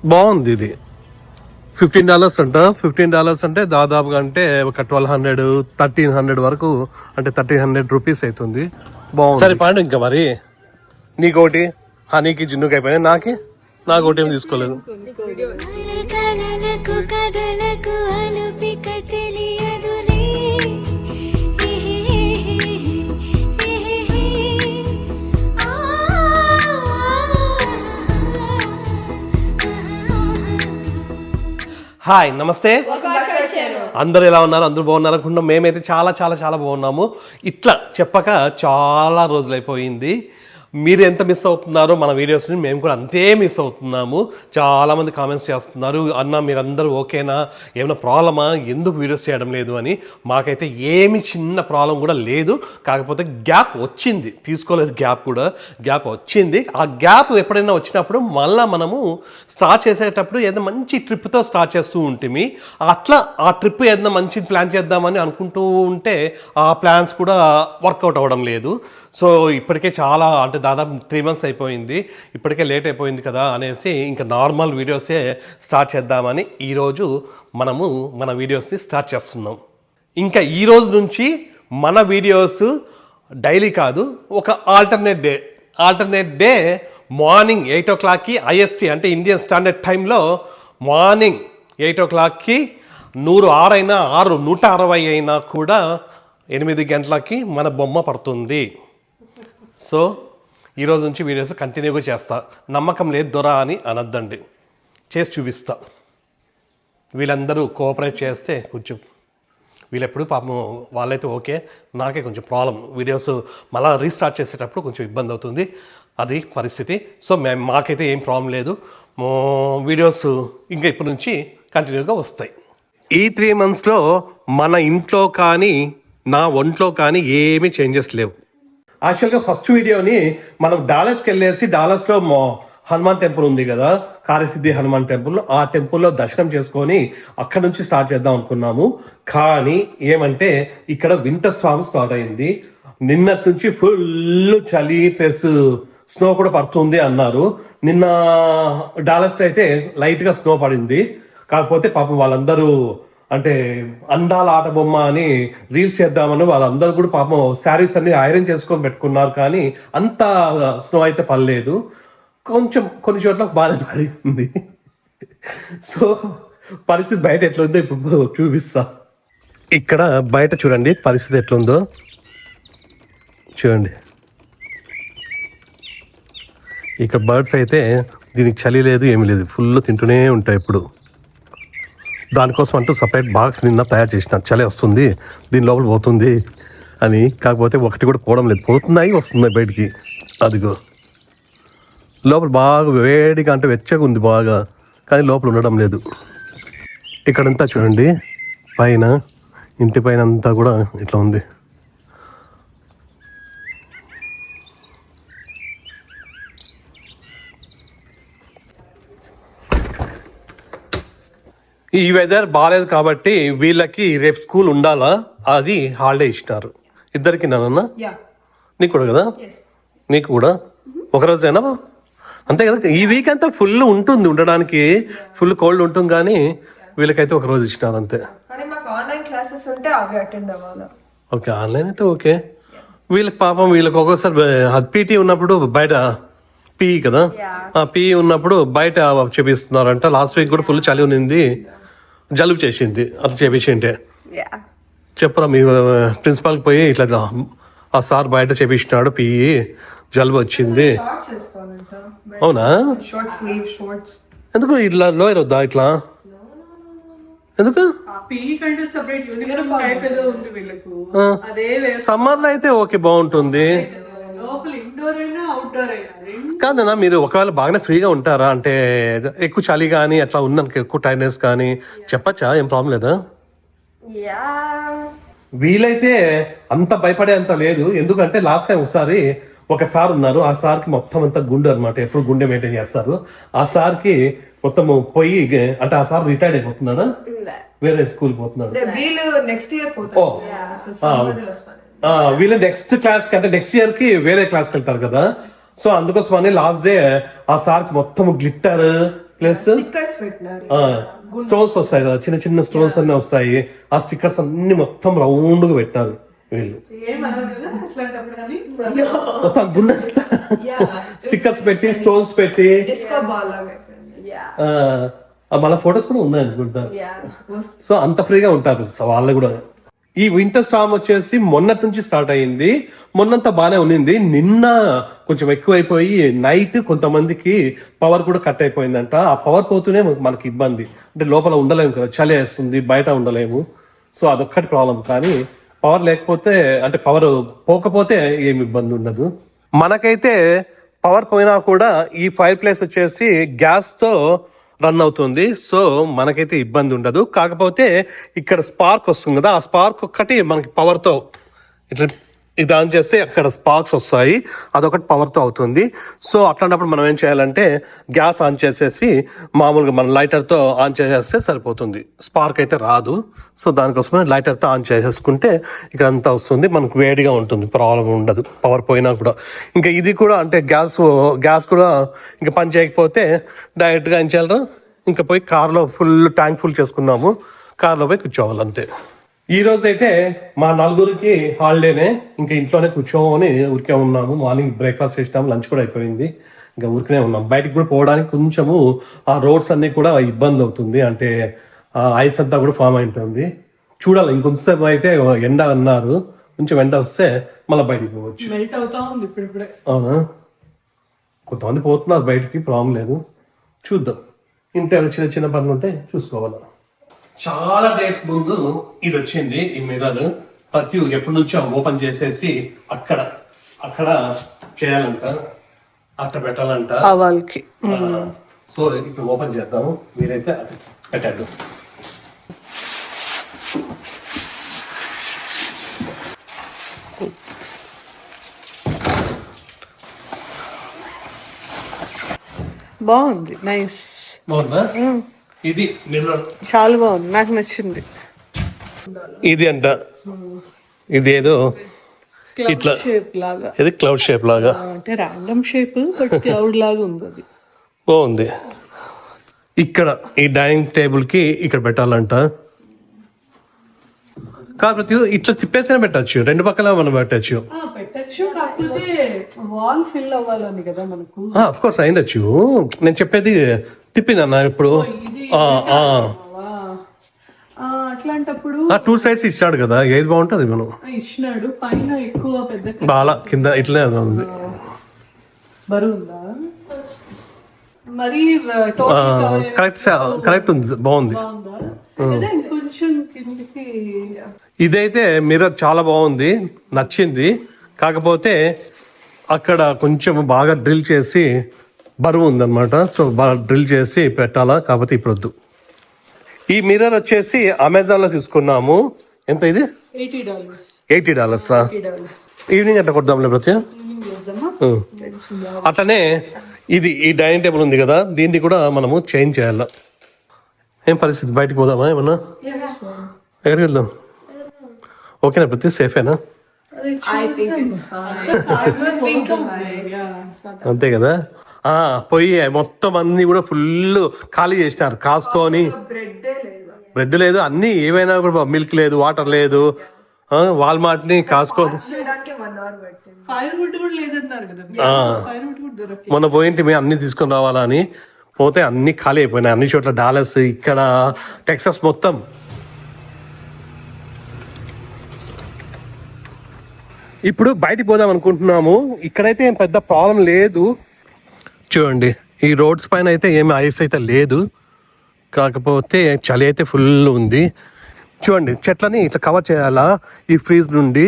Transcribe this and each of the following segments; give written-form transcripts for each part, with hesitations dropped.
బాగుంది ఇది. $15 అంట. $15 అంటే దాదాపుగా అంటే ఒక 1200 1300 వరకు అంటే 1300 రూపీస్ అవుతుంది. బాగుంది. సరే పాండు ఇంకా మరి నీకోటి హనీకి జిన్నుకి అయిపోయినా నాకు ఒకటి ఏమి తీసుకోలేదు. హాయ్ నమస్తే, అందరూ ఎలా ఉన్నారు? అందరూ బాగున్నారు అనుకుంటున్నాం. మేమైతే చాలా చాలా చాలా బాగున్నాము. ఇట్లా చెప్పక చాలా రోజులైపోయింది. మీరు ఎంత మిస్ అవుతున్నారో మన వీడియోస్ని, మేము కూడా అంతే మిస్ అవుతున్నాము. చాలామంది కామెంట్స్ చేస్తున్నారు, అన్న మీరందరూ ఓకేనా, ఏమైనా ప్రాబ్లమా, ఎందుకు వీడియోస్ చేయడం లేదు అని. మాకైతే ఏమి చిన్న ప్రాబ్లం కూడా లేదు, కాకపోతే గ్యాప్ వచ్చింది, తీసుకోలేదు గ్యాప్ వచ్చింది. ఆ గ్యాప్ ఎప్పుడైనా వచ్చినప్పుడు మళ్ళీ మనము స్టార్ట్ చేసేటప్పుడు ఏదైనా మంచి ట్రిప్తో స్టార్ట్ చేస్తూ ఉంటుంది. అట్లా ఆ ట్రిప్ ఏదైనా మంచి ప్లాన్ చేద్దామని అనుకుంటూ ఉంటే ఆ ప్లాన్స్ కూడా వర్కౌట్ అవ్వడం లేదు. సో ఇప్పటికే చాలా అంటే దాదాపు 3 months అయిపోయింది, ఇప్పటికే లేట్ అయిపోయింది కదా అనేసి ఇంకా నార్మల్ వీడియోసే స్టార్ట్ చేద్దామని ఈరోజు మనము మన వీడియోస్ని స్టార్ట్ చేస్తున్నాం. ఇంకా ఈరోజు నుంచి మన వీడియోస్ డైలీ కాదు, ఒక ఆల్టర్నేట్ డే మార్నింగ్ 8 o'clockకి IST అంటే ఇండియన్ స్టాండర్డ్ టైంలో మార్నింగ్ 8 o'clockకి 106 అయినా 160 అయినా కూడా 8 గంటలకి మన బొమ్మ పడుతుంది. సో ఈరోజు నుంచి వీడియోస్ కంటిన్యూగా చేస్తా. నమ్మకం లేదు దొరా అని అనద్దండి, చేసి చూపిస్తా. వీళ్ళందరూ కోఆపరేట్ చేస్తే కొంచెం, వీళ్ళెప్పుడు పాపం వాళ్ళైతే ఓకే, నాకే కొంచెం ప్రాబ్లం, వీడియోస్ మళ్ళీ రీస్టార్ట్ చేసేటప్పుడు కొంచెం ఇబ్బంది అవుతుంది, అది పరిస్థితి. సో మాకైతే ఏం ప్రాబ్లం లేదు, వీడియోస్ ఇంకా ఇప్పటి నుంచి కంటిన్యూగా వస్తాయి. ఈ 3 monthsలో మన ఇంట్లో కానీ నా ఒంట్లో కానీ ఏమీ చేంజెస్ లేవు. యాక్చువల్గా ఫస్ట్ వీడియోని మనం డాలస్కి వెళ్ళేసి, డాలస్లో హనుమాన్ టెంపుల్ ఉంది కదా, కార్యసిద్ధి హనుమాన్ టెంపుల్, ఆ టెంపుల్లో దర్శనం చేసుకొని అక్కడ నుంచి స్టార్ట్ చేద్దాం అనుకున్నాము. కానీ ఏమంటే ఇక్కడ వింటర్ స్టార్మ్ స్టార్ట్ అయింది. నిన్నటి నుంచి ఫుల్ చలి ప్లస్ స్నో కూడా పడుతుంది అన్నారు. నిన్న డాలస్లో అయితే లైట్గా స్నో పడింది. కాకపోతే పాపం వాళ్ళందరూ అంటే అందాల ఆట బొమ్మ అని రీల్స్ చేద్దామని వాళ్ళందరూ కూడా పాపం శారీస్ అన్ని ఐరన్ చేసుకొని పెట్టుకున్నారు, కానీ అంత స్నో అయితే పడలేదు. కొన్ని చోట్ల బాగానే పడింది. సో పరిస్థితి బయట ఎట్లుందో ఇప్పుడు చూపిస్తా. ఇక్కడ బయట చూడండి పరిస్థితి ఎట్లుందో చూడండి. ఇక్కడ బర్డ్స్ అయితే దీనికి చలి లేదు ఏమి లేదు, ఫుల్ తింటూనే ఉంటాయి. ఇప్పుడు దానికోసం అంటూ సపరేట్ బాక్స్ నిన్న తయారు చేసిన, చలి వస్తుంది దీని లోపల పోతుంది అని. కాకపోతే ఒకటి కూడా పోవడం లేదు, పోతున్నాయి వస్తున్నాయి బయటికి. అదిగో లోపల బాగా వేడిగా అంటే వెచ్చగా ఉంది బాగా, కానీ లోపల ఉండడం లేదు. ఇక్కడంతా చూడండి పైన, ఇంటి పైన అంతా కూడా ఇట్లా ఉంది. ఈ వెదర్ బాగాలేదు కాబట్టి వీళ్ళకి రేపు స్కూల్ ఉండాలా, అది హాలిడే ఇచ్చినారు ఇద్దరికి. నాన్న నీకు కూడా కదా, నీకు కూడా ఒకరోజేనా అంతే కదా. ఈ వీక్ అంతా ఫుల్ ఉంటుంది, ఉండడానికి ఫుల్ కోల్డ్ ఉంటుంది, కానీ వీళ్ళకైతే ఒక రోజు ఇచ్చినారు అంతే. ఓకే ఆన్లైన్ అయితే ఓకే. వీళ్ళకి పాపం వీళ్ళకి ఒక్కోసారి పీటీ ఉన్నప్పుడు బయట, పీ కదా, పీ ఉన్నప్పుడు బయట చేపిస్తున్నారంట. లాస్ట్ వీక్ కూడా ఫుల్ చలి ఉంది, జలుబు చేసింది, అది చేపించింటే. చెప్పరా మీ ప్రిన్సిపాల్కి పోయి ఇట్లా ఆ సార్ బయట చేపించినాడు పీ, జలుబు వచ్చింది. అవునా, ఎందుకు ఇట్లా లోయర్ వద్దా ఇట్లా, ఎందుకు? సమ్మర్ లో అయితే ఓకే బాగుంటుంది కాదన్నా. మీరు ఒకవేళ బాగానే ఫ్రీగా ఉంటారా అంటే, ఎక్కువ చలి కానీ అట్లా ఉన్నాను, ఎక్కువ టైర్డ్నెస్ కానీ చెప్పచ్చా, ఏం ప్రాబ్లం లేదా? వీలైతే అంత భయపడే అంత లేదు, ఎందుకంటే లాస్ట్ టైం ఒకసారి ఒక సార్ ఉన్నారు, ఆ సార్కి మొత్తం అంతా గుండె అనమాట, ఎప్పుడు గుండె మెయింటైన్ చేస్తారు. ఆ సార్కి మొత్తం పోయి అంటే ఆ సార్ రిటైర్డ్ అయిపోతున్నాడు, వేరే స్కూల్ పోతున్నాడు. వీళ్ళు నెక్స్ట్ క్లాస్ కి అంటే నెక్స్ట్ ఇయర్ కి వేరే క్లాస్కి వెళ్తారు కదా. సో అందుకోసమని లాస్ట్ డే ఆ సార్కి మొత్తం గ్లిట్టర్ ప్లస్ స్టోన్స్ వస్తాయి కదా, చిన్న చిన్న స్టోన్స్ అన్ని వస్తాయి. ఆ స్టిక్కర్స్ అన్ని మొత్తం రౌండ్ గా పెట్టారు వీళ్ళు. మొత్తం గున్న స్టిక్కర్స్ పెట్టి స్టోన్స్ పెట్టి మళ్ళీ ఫొటోస్ కూడా ఉన్నాయి అనుకుంటా. సో అంత ఫ్రీగా ఉంటారు వాళ్ళు కూడా. ఈ వింటర్ స్టార్మ్ వచ్చేసి మొన్నటి నుంచి స్టార్ట్ అయ్యింది. మొన్నంతా బాగానే ఉన్నింది. నిన్న కొంచెం ఎక్కువైపోయి నైట్ కొంతమందికి పవర్ కూడా కట్ అయిపోయిందంట. ఆ పవర్ పోతూనే మనకి ఇబ్బంది, అంటే లోపల ఉండలేము కదా, చలి వేస్తుంది, బయట ఉండలేము. సో అదొక్కటి ప్రాబ్లం. కానీ పవర్ లేకపోతే, అంటే పవర్ పోకపోతే ఏమి ఇబ్బంది ఉండదు. మనకైతే పవర్ పోయినా కూడా ఈ ఫైర్ ప్లేస్ వచ్చేసి గ్యాస్తో రన్ అవుతుంది. సో మనకైతే ఇబ్బంది ఉండదు. కాకపోతే ఇక్కడ స్పార్క్ వస్తుంది కదా, ఆ స్పార్క్ ఒక్కటి మనకి పవర్తో ఇట్లా ఇది ఆన్ చేస్తే అక్కడ స్పార్క్స్ వస్తాయి, అదొకటి పవర్తో అవుతుంది. సో అట్లాంటప్పుడు మనం ఏం చేయాలంటే గ్యాస్ ఆన్ చేసేసి మామూలుగా మన లైటర్తో ఆన్ చేసేస్తే సరిపోతుంది. స్పార్క్ అయితే రాదు. సో దానికోసమే లైటర్తో ఆన్ చేసేసుకుంటే ఇక్కడ అంతా వస్తుంది, మనకు వేడిగా ఉంటుంది, ప్రాబ్లం ఉండదు పవర్ పోయినా కూడా. ఇంకా ఇది కూడా అంటే గ్యాస్ కూడా ఇంకా పని చేయకపోతే డైరెక్ట్గా ఏం చేయాలి, ఇంకా పోయి కార్లో ట్యాంక్ ఫుల్ చేసుకున్నాము, కార్లో పోయి కూర్చోవాలి అంతే. ఈ రోజు అయితే మా నలుగురికి హాలిడేనే, ఇంకా ఇంట్లోనే కూర్చోని ఊరికే ఉన్నాము. మార్నింగ్ బ్రేక్ఫాస్ట్ చేసినాము, లంచ్ కూడా అయిపోయింది, ఇంకా ఊరికనే ఉన్నాం. బయటికి కూడా పోవడానికి కొంచెము ఆ రోడ్స్ అన్ని కూడా ఇబ్బంది అవుతుంది, అంటే ఐస్ అంతా కూడా ఫామ్ అయి ఉంటుంది. చూడాలి ఇంకొంతసేపు అయితే ఎండ అన్నారు, కొంచెం ఎండ వస్తే మళ్ళీ బయటికి పోవచ్చు. మెల్ట్ అవుతా ఉంది ఇప్పుడిప్పుడే. అవునా, కొంతమంది పోతున్నారు బయటికి, ప్రాబ్లం లేదు. చూద్దాం, ఇంట్లో చిన్న చిన్న పనులు ఉంటే చూసుకోవాలి. చాలా డేస్ ముందు ఇది వచ్చింది, ఈ మిర్రర్. ప్రతి ఎప్పటి నుంచో ఓపెన్ చేసేసి అక్కడ చేయాలంట, అక్కడ పెట్టాలంట వాళ్ళకి. సో ఇప్పుడు ఓపెన్ చేద్దాము, మీరైతే పెట్టేద్దాం. బాగుంది, నైస్. బాగుందా? ఇది మిర్రర్ చాలా బాగుంది, నాకు నచ్చింది. ఇది అంట, ఇది ఏదో ఇట్లా షేప్ లాగా, ఇది క్లౌడ్ షేప్ లాగా, అంటే ర్యాండమ్ షేప్ బట్ క్లౌడ్ లాగా ఉంది. అది బాగుంది. ఇక్కడ ఈ డైనింగ్ టేబుల్ కి ఇక్కడ పెట్టాలంట. కాకపోతే ఇట్లా తిప్పేసినా పెట్టచ్చు, రెండు పక్కల మనం పెట్టచ్చు. పెట్టచ్చు, కాకపోతే వాల్ ఫిల్ అవ్వాలని కదా మనకు. ఆఫ్ కోర్స్ అయిండొచ్చు, నేను చెప్పేది తిప్పినన్నా ఇప్పుడు. అట్లాంటప్పుడు టూ సైడ్స్ ఇచ్చాడు కదా, ఏది బాగుంటుంది మనం ఇచ్చినాడు. పైన ఎక్కువ పెద్ద బాగా, కింద ఇట్లనే ఉంది. బరువు ఉందా మరి? కరెక్ట్ ఉంది, బాగుంది. కొంచెం కిందికి. ఇదైతే మిర్రర్ చాలా బాగుంది, నచ్చింది. కాకపోతే అక్కడ కొంచెం బాగా డ్రిల్ చేసి బరువు ఉందన్నమాట. సో బాగా డ్రిల్ చేసి పెట్టాలా, కాకపోతే ఇప్పుడు వద్దు. ఈ మిర్రర్ వచ్చేసి అమెజాన్ లో తీసుకున్నాము. ఎంత ఇది? $80. ఈవినింగ్ అట్లా కొడదాంలే ప్రతి. అట్లనే ఇది ఈ డైనింగ్ టేబుల్ ఉంది కదా, దీన్ని కూడా మనము చేంజ్ చేయాల. ఏం పరిస్థితి, బయటకు పోదామా ఏమన్నా? ఎక్కడికి వెళ్దాం? ఓకేనా ప్రతి, సేఫేనా? అంతే కదా. పోయి మొత్తం అన్ని కూడా ఫుల్ ఖాళీ చేసినారు, కాసుకొని. బ్రెడ్ లేదు, అన్ని ఏమైనా కూడా, మిల్క్ లేదు, వాటర్ లేదు. వాల్మార్ట్ ని కాసుకొని మొన్న పోయింటి మేము అన్ని తీసుకొని రావాలా అని పోతే అన్ని ఖాళీ అయిపోయినాయి అన్ని చోట్ల. డాలస్, ఇక్కడ టెక్సాస్ మొత్తం. ఇప్పుడు బయటికి పోదాం అనుకుంటున్నాము. ఇక్కడైతే ఏం పెద్ద ప్రాబ్లం లేదు. చూడండి, ఈ రోడ్స్ పైన అయితే ఏమి ఐస్ అయితే లేదు, కాకపోతే చలి అయితే ఫుల్ ఉంది. చూడండి, చెట్లని ఇట్లా కవర్ చేయాలా ఈ ఫ్రీజ్ నుండి.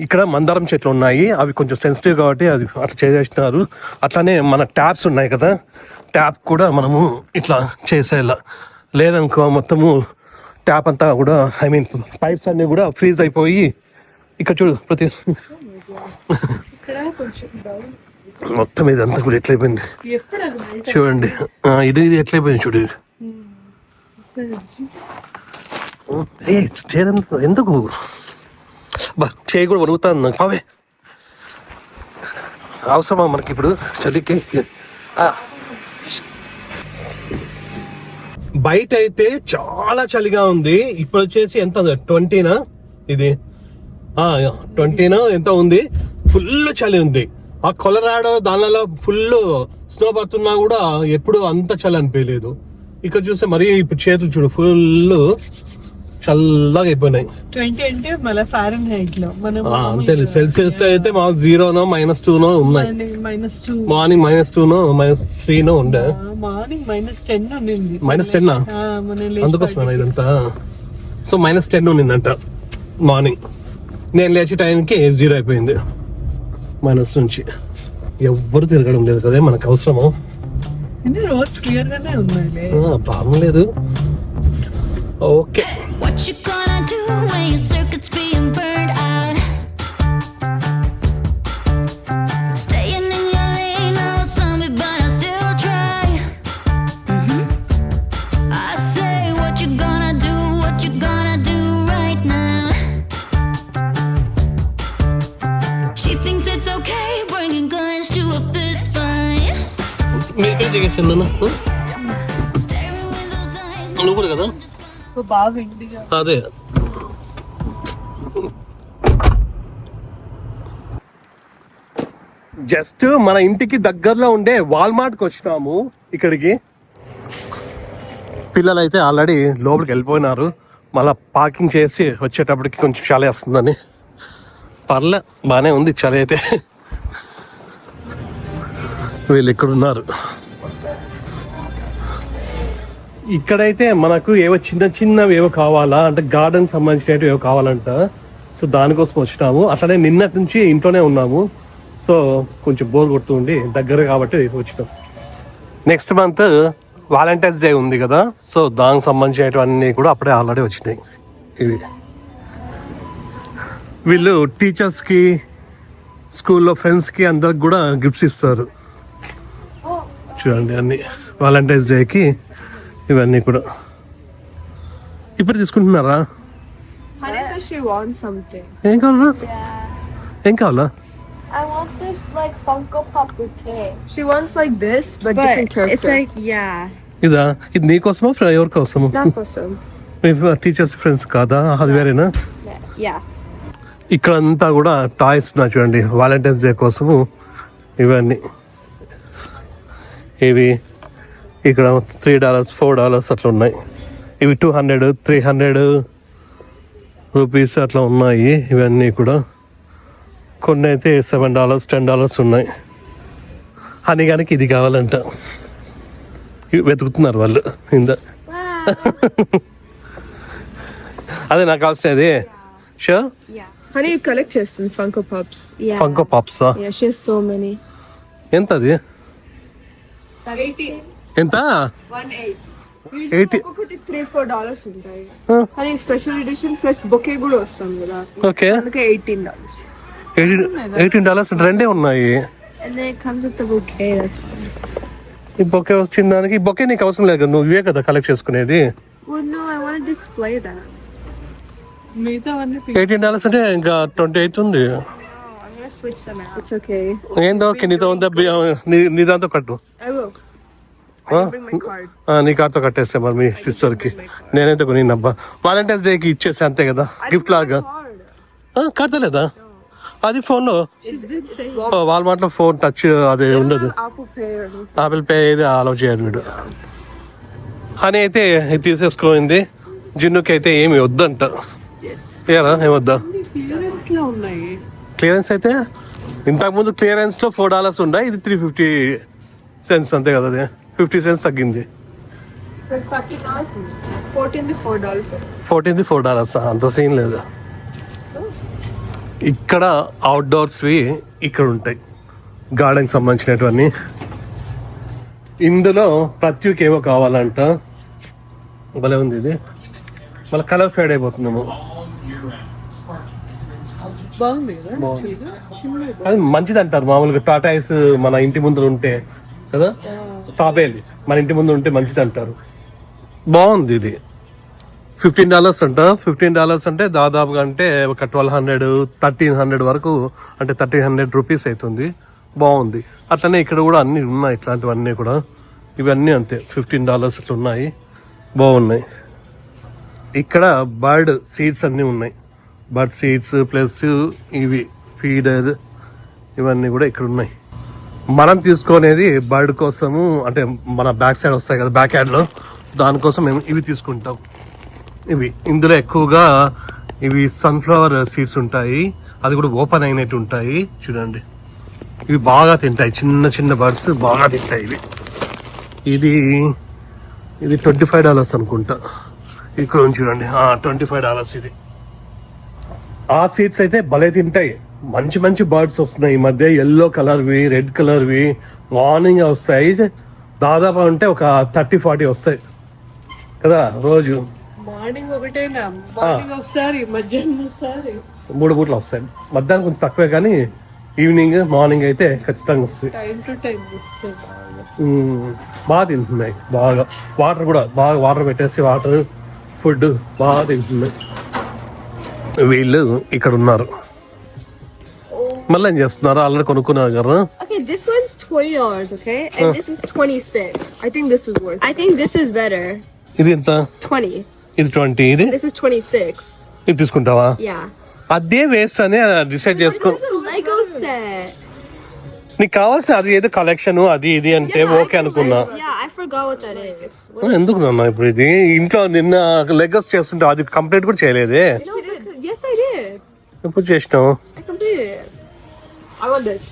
ఇక్కడ మందారం చెట్లు ఉన్నాయి, అవి కొంచెం సెన్సిటివ్ కాబట్టి అది అట్లా చేసేసినారు. అట్లానే మన ట్యాప్స్ ఉన్నాయి కదా, ట్యాప్ కూడా మనము ఇట్లా చేసేయాల. లేదనుకో మొత్తము ట్యాప్ అంతా కూడా, ఐ మీన్ పైప్స్ అన్నీ కూడా ఫ్రీజ్ అయిపోయి. ఇక్కడ చూడు ప్రతి, మొత్తం ఇదంతా కూడా ఎట్లయిపోయింది చూడండి. ఇది ఎట్లయిపోయింది చూడు. ఇది ఎందుకు చేయి కూడా వణుకుతాను నాకు. అవే అవసరమా మనకి ఇప్పుడు చలికి? బయట అయితే చాలా చలిగా ఉంది. ఇప్పుడు వచ్చేసి ఎంత 20నా ఇది 20 ఎంత ఉంది. ఫుల్ చలి ఉంది. ఆ కొలరాడో దానిలో ఫుల్ స్నో పడుతున్నా కూడా ఎప్పుడు అంత చలి అనిపించలేదు. ఇక్కడ చూస్తే మరీ ఇప్పుడు చేతులు చూడు ఫుల్ చల్లగా అయిపోయినాయి. 20 అంటే మళ్ళీ ఫారెన్హైట్ లో మనం అంతే సెల్సియస్ లో అయితే మాకు 0నో -2నో ఉన్నాయి. -2 మార్నింగ్ -2నో -3నో ఉండే. మార్నింగ్ -10 ఉన్నింది. -10 అందుకోసమేనా ఇదంతా. సో -10 ఉన్నిందంట మార్నింగ్. నేను లేచే టైంకి 0 అయిపోయింది మైనస్ నుంచి. ఎవ్వరు తిరగడం లేదు కదా, మనకు అవసరమా? రోడ్స్ క్లియర్ గానే ఉన్నాయి. ప్రాబ్లం లేదు. Okay, What you gonna do when your circuit's being burned out? Staying in your lane, I'm a zombie, but I still try. I say, what you gonna do? What you gonna do right now? She thinks it's okay, bringing guns to a fist fight. మీరు దిగేసాను Staring with those eyes. నువ్వు కూడా కదా. బాగా ఇండిగా అదే just మన ఇంటికి దగ్గరలో ఉండే వాల్మార్ట్కి వచ్చినాము. ఇక్కడికి పిల్లలు అయితే ఆల్రెడీ లోపలికి వెళ్ళిపోయినారు. మళ్ళీ పార్కింగ్ చేసి వచ్చేటప్పటికి కొంచెం చలి వస్తుందని. పర్లే, బాగానే ఉంది చలి అయితే. వీళ్ళు ఇక్కడ ఉన్నారు. ఇక్కడైతే మనకు ఏవో చిన్నవి ఏవో కావాలా అంటే గార్డెన్ సంబంధించినవి ఏవో కావాలంట. సో దానికోసం వచ్చినాము. అట్లనే నిన్నటి నుంచి ఇంట్లోనే ఉన్నాము. సో కొంచెం బోర్ కొడుతుంది, దగ్గర కాబట్టి వచ్చినాం. నెక్స్ట్ మంత్ వాలంటైన్స్ డే ఉంది కదా, సో దానికి సంబంధించినవన్నీ కూడా అప్పుడే ఆల్రెడీ వచ్చినాయి. ఇవి వీళ్ళు టీచర్స్కి, స్కూల్లో ఫ్రెండ్స్కి అందరికి కూడా గిఫ్ట్స్ ఇస్తారు. చూడండి అన్ని వాలంటైన్స్ డేకి ఇవన్నీ కూడా. ఇప్పుడు తీసుకుంటున్నారా? ఏం కావాలా? ఏం కావాలా? I want this like Funko Pop bouquet. She wants like this, but different character. It's like ఇదా? ఇది నీకోసమా ఎవరి కోసము? not awesome. Me teachers friends కాదా? అది వేరేనా? Yeah. ఇక్కడ అంతా కూడా టాయ్స్ ఉన్నాయి చూడండి, వాలంటైన్స్ డే కోసము. ఇవన్నీ ఇవి ఇక్కడ $3, $4 అట్లా ఉన్నాయి. ఇవి 200, 300 రూపీస్ అట్లా ఉన్నాయి. ఇవన్నీ కూడా కొన్ని అయితే $7, $10 ఉన్నాయి. హనీగానికి ఇది కావాలంట. ఇవి వెతుకుతున్నారు వాళ్ళు ఇంద. అదే నాకు కావాల్సినది. షూర్. Honey, you collect చేస్తుంది Funko Pops. Yeah. Funko Pops Yeah, she has so many. ఎంత అది? 80. ఎంత? 80. ఒక్కొక్కటి $3-4 ఉంటాయి. కానీ స్పెషల్ ఎడిషన్ ప్లస్ బొకే కూడా వస్తుంది కదా, ఓకే. అందుకే $18. $18 రెండే ఉన్నాయి. And then it comes with the bouquet. That's fun. ఈ బొకే వచ్చిన దానికి ఈ బొకే నీకు అవసరం లేదు కదా, నువ్వు ఇవే కదా కలెక్ట్ చేసుకునేది. Well, no, I want to display that. మిగతా అన్ని $18 అంటే ఇంకా 20 అవుతుంది. I'm gonna switch them out. It's okay. ఏందో ఓకే, నీతో ఉందా? నీ దాంతో కట్టు. I will. ఆ? Bring my card. నీ కార్తో కట్టేస్తే మరి మీ సిస్టర్కి. నేనైతే కొనినబ్బా వాలంటైన్స్ డేకి ఇచ్చేసి అంతే కదా, గిఫ్ట్ లాగా. Card. కట్టలేదా? అది ఫోన్లో It's been saying వాల్మార్ట్లో ఫోన్ టచ్ అది ఉండదు. Apple Pay. ఆపిల్ పే అయితే అలౌ చేయరు వీడు. హనీ అయితే ఇది తీసేసుకోయింది. జిన్నుకి అయితే ఏమి వద్దంట. Yes. ఏరా ఏమొద్దా? Clearance లో ఉన్నాయి. క్లియరెన్స్ అయితే ఇంతకుముందు క్లియరెన్స్లో $4 ఉండే, ఇది 350 cents అంతే కదా. అది 50 cents తగ్గింది. $30. 14 $4. 14 $4 అంత సీన్ లేదు. ఇక్కడ అవుట్డోర్స్వి ఇక్కడ ఉంటాయి, గార్డెన్కి సంబంధించినటువన్నీ. ఇందులో ప్రత్యేక ఏవో కావాలంట. భలే ఉంది ఇది. మళ్ళీ కలర్ ఫేడ్ అయిపోతుందేమో. బాగుంది కదా. అది మంచిది అంటారు మామూలుగా. టాటాయిస్ మన ఇంటి ముందు ఉంటే కదా, తాబేలు మన ఇంటి ముందు ఉంటే మంచిది అంటారు. బాగుంది ఇది. $15 అంట. $15 అంటే దాదాపుగా అంటే ఒక 1200, 1300 వరకు, అంటే 1300 రూపీస్ అవుతుంది. బాగుంది. అట్లనే ఇక్కడ కూడా అన్ని ఉన్నాయి ఇట్లాంటివన్నీ కూడా. ఇవన్నీ అంతే $15 అట్లా ఉన్నాయి. బాగున్నాయి. ఇక్కడ బర్డ్ సీడ్స్ అన్నీ ఉన్నాయి. బర్డ్ సీడ్స్ ప్లస్ ఇవి ఫీడర్ ఇవన్నీ కూడా ఇక్కడ ఉన్నాయి. మనం తీసుకునేది బర్డ్ కోసము, అంటే మన బ్యాక్ సైడ్ వస్తాయి కదా బ్యాక్ యార్డ్లో, దానికోసం మేము ఇవి తీసుకుంటాం. ఇవి ఇందులో ఎక్కువగా ఇవి సన్ఫ్లవర్ సీడ్స్ ఉంటాయి, అది కూడా ఓపెన్ అయినట్టు ఉంటాయి చూడండి. ఇవి బాగా తింటాయి, చిన్న చిన్న బర్డ్స్ బాగా తింటాయి ఇవి. ఇది $25 అనుకుంటా. ఇక్కడ ఉంది చూడండి, $25 ఇది. ఆ సీడ్స్ అయితే భలే తింటాయి. మంచి మంచి బర్డ్స్ వస్తున్నాయి ఈ మధ్య, ఎల్లో కలర్వి, రెడ్ కలర్వి మార్నింగ్ వస్తాయి. దాదాపు అంటే ఒక 30-40 వస్తాయి కదా రోజు. మార్నింగ్ ఒకటేనా? మార్నింగ్ ఒకసారి, మధ్యాహ్నం ఒకసారి, 3 పూటలు వస్తాయి. మధ్యాహ్నం కొంచెం తక్కువే కానీ ఈవినింగ్ మార్నింగ్ అయితే ఖచ్చితంగా వస్తాయి. టైం టు టైం వస్తాయి. బాగా తింటున్నాయి. బాగా వాటర్ కూడా బాగా వాటర్ పెట్టేసి వాటర్ ఫుడ్ బాగా తింటున్నాయి. వీళ్ళు ఇక్కడ ఉన్నారు, మళ్ళీ ఏం చేస్తున్నారు? ఆల్రెడీ కొనుక్కున్నారు కదా. Okay, this one's $20, okay? And this is 26. I think this is worth I think this is better. ఇది ఎంత? 20. ఇది 20. ఇది This is 26. ఇది తీసుకుంటావా? Yeah. అదే వేస్ట్ అని డిసైడ్ చేసుకో. This is a Lego set. నీకు కావాల్సిన అది ఏదో కలెక్షన్ అది ఇది అంటే ఓకే అనుకున్నా. Yeah, I forgot what that is. ఎందుకు నాన్న ఇప్పుడు ఇది ఇంట్లో నిన్న లెగస్ చేస్తుంటే అది కంప్లీట్ కూడా చేయలేదే. No, yes, I did. ఎప్పుడు చేసినావు? I completed it. I want this.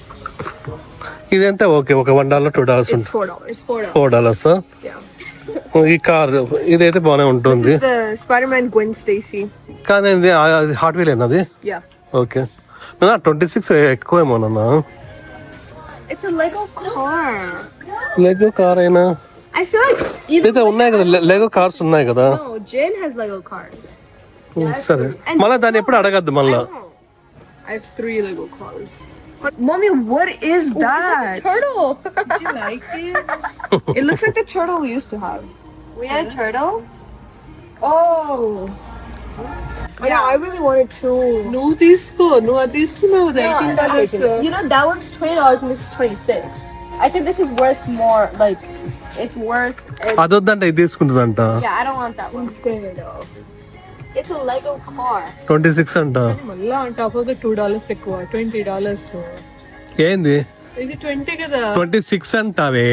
ఇదంతా ఓకే, ఒక $1 $2 It's ఉంటుంది. $4. It's $4. $4. Yeah. ఈ కార్ ఇదైతే బాగానే ఉంటుంది. The Spider-Man Gwen Stacy. కానీ ఇది హాట్ వీల్ అది. Yeah. ఓకే, 26 ఎక్కువేమో నాన్న. It's a Lego car. Lego car అయినా I feel like either అయితే ఉన్నాయి కదా, లెగో కార్స్ ఉన్నాయి కదా. no, Jen has Lego cars. సరే, మళ్ళీ దాన్ని ఎప్పుడు అడగద్దు మళ్ళా. I have 3 Lego cars. Mommy, what is that? Turtle. Do you like it? It looks like the turtle we used to have. We had a turtle. Oh. Yeah, I really wanted to. No, this no, $18. You know that one's $20 and this is 26. I think this is worth more. Like, it's worth. అది వద్దంటే ఇది తీసుకుంటుందంట. Yeah, I don't want that one. It's a Lego car. 26 అంట. మళ్ళీ on top of the $2 ఎక్కువ, $20. ఏంది ఇది 20 కదా. 26 అంటావే,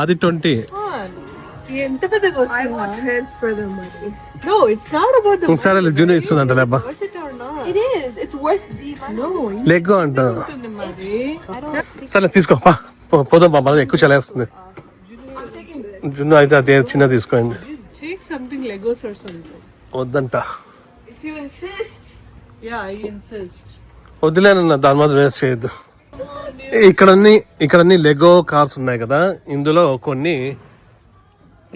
అది 20. ఎంత పెద్దగా వస్తుంది? I want transfer the money. No, it's not about the money. సరే జూని ఇస్తుందంట లేబ్బా. Worth it or not? It is. It's worth the money. No, లెగ్గో అంట. ఉంటుంది మరి. I don't. సరే తీసుకో పోదాం బాబా, ఎక్కువ చలేస్తుంది. జున్ను అయితే అదే చిన్న తీసుకోండి. Take something Legos or something. వద్దంట. If you insist. Yeah, I insist. వద్దులేనన్న, దాని మాత్రం వేస్ట్ చేయొద్దు. ఇక్కడన్నీ లెగో కార్స్ ఉన్నాయి కదా, ఇందులో కొన్ని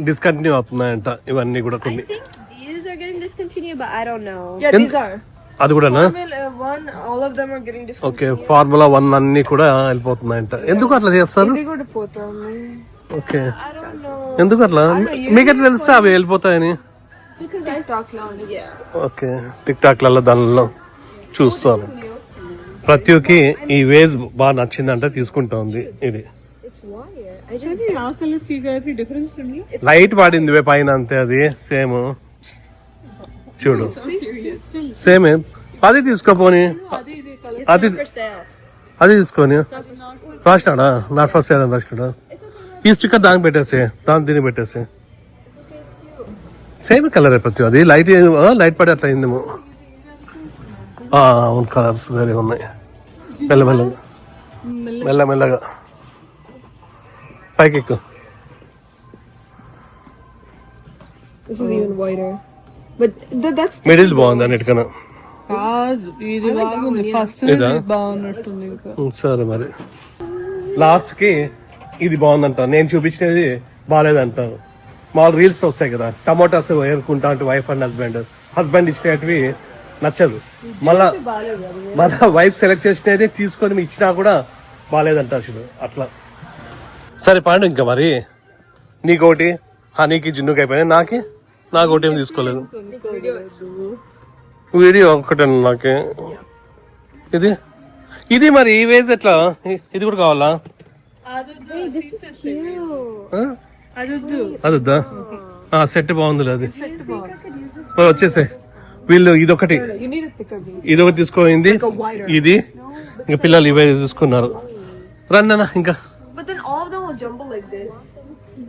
డిస్కంటిన్యూ అవుతున్నాయంట. ఇవన్నీ కూడా I కొన్ని. think these are getting discontinued, but I don't know. Yeah, these are. అది కూడానా? Formula 1, all of them are getting okay, discontinued. Formula 1 అన్ని కూడా వెళ్ళిపోతున్నాయంట. ఎందుకు అట్లా చేస్తారు? ఇది కూడా పోతుంది. Okay, I don't know. ఎందుకు అట్లా? మీకు ఎట్లా తెలిస్తే అవి వెళ్ళిపోతాయని? Because I talk long. Yeah. Okay, టిక్ టాక్లలో దానిలో చూస్తాను. ప్రత్యూకి ఈ వేజ్ బాగా నచ్చిందంటే తీసుకుంటా ఉంది. ఇది It's wire. కానీ ఆ కలర్ ఈ కలర్ కి డిఫరెన్స్ ఉంది. లైట్ పడింది వే పైన అంతే, అది సేమ్. చూడు సేమ్. అది తీసుకోపోని, అది ఇది కలర్. అది For sale. అది తీసుకొని రాసినాడా? నాట్ ఫస్ట్ సేల్ అని రాసినాడా? ఈ స్టిక్కర్ దానికి పెట్టేసి, దాని దీనికి పెట్టేసి సేమ్ కలర్ ప్రతి. అది లైట్ పడి అట్లా అయిందేమో. అవును, కలర్స్ వేరే ఉన్నాయి. మెల్లగా పైకి ఎక్కువ. This is even wider. But that's middle బాగుంది అన్నిటికన్నా. కాదు, ఇది బాగుంది. ఫస్ట్ ఇదా? బాగున్నట్టుంది ఇంకా. సరే మరి లాస్ట్ కి ఇది బాగుందంట. నేను చూపించినది బాగాలేదంటారు. మామూలు రీల్స్ వస్తాయి కదా, టమోటాస్ ఏరుకుంటా అంటే వైఫ్ అండ్ హస్బెండ్ ఇచ్చినవి నచ్చదు. మళ్ళా వైఫ్ సెలెక్ట్ చేసినది తీసుకొని ఇచ్చినా కూడా బాగాలేదంట అసలు అట్లా. సరే పాండు, ఇంకా మరి నీకోటి హనీకి జున్నుకి అయిపోయినాయి, నాకు ఒకటి ఏం తీసుకోలేదు. వీడియో ఒక్కటే నాకే. ఇది మరి ఈ వేజ్ ఎట్లా? ఇది కూడా కావాలా? Wait, this is cute. అది వద్దా సెట్ బాగుంది అది మరి వచ్చేసే వీళ్ళు ఇదొకటి You need a thicker base. ఇదొకటి తీసుకోయింది ఇది ఇంకా పిల్లలు ఇవే తీసుకున్నారు రన్న ఇంకా But then all of them will jumble like this.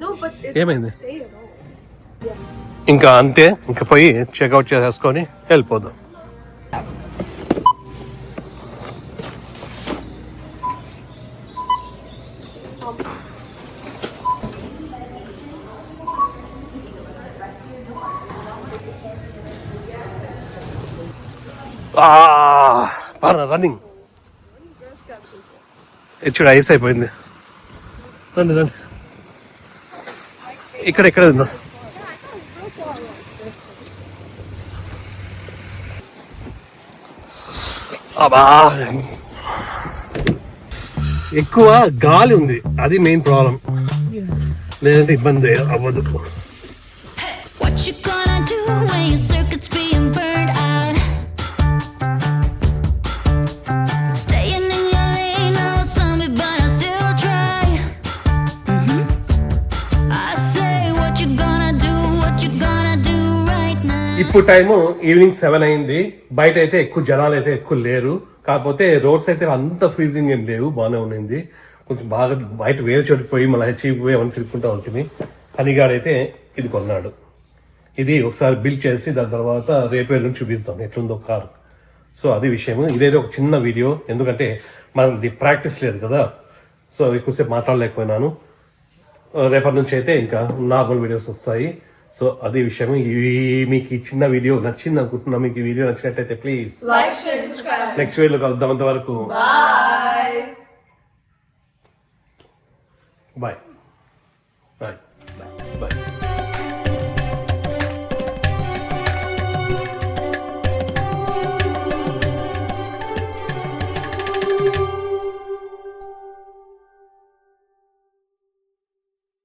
No, but it ఏమైంది stay at all. ఇంకా అంతే ఇంకా పోయి చెక్అవుట్ చేసేసుకొని వెళ్ళిపోదాం రన్నింగ్ చూడు ఐస్ అయిపోయింది రండి రండి ఇక్కడ ఉందా అబ్బా ఎక్కువ గాలి ఉంది అది మెయిన్ ప్రాబ్లం లేదంటే ఇబ్బంది అవ్వదు What you gonna do when your circuit's being burned out? Staying in your lane, I was zombie, but I still try. I say, what you gonna do? What you gonna do right now? ఇప్పుడు time evening 7 అయింది బయట అయితే ఎక్కువ జనాలు అయితే ఎక్కువ లేరు కాకపోతే రోడ్స్ అయితే అంత ఫ్రీజింగ్ ఏం లేవు బాగానే ఉన్నింది కొంచెం బాగా బయట వేరే చోటుకి పోయి మళ్ళీ హెచ్చిపోయి అవన్నీ తిరుగుకుంటా ఉంటుంది హనిగాడైతే ఇది కొన్నాడు ఇది ఒకసారి బిల్డ్ చేసి దాని తర్వాత రేపు నుంచి చూపిస్తాం ఎట్లుందో కారు సో అది విషయం ఇదేదో ఒక చిన్న వీడియో ఎందుకంటే మనది ప్రాక్టీస్ లేదు కదా సో ఎక్కువసేపు మాట్లాడలేకపోయినాను రేపటి నుంచి అయితే ఇంకా నార్మల్ వీడియోస్ వస్తాయి సో అదే విషయం మీకు ఈ చిన్న వీడియో నచ్చింది అనుకుంటున్నా మీకు ఈ వీడియో నచ్చినట్టయితే please Like, share, subscribe. Next వీడియోలో కలుద్దాం అంతవరకు బాయ్ బాయ్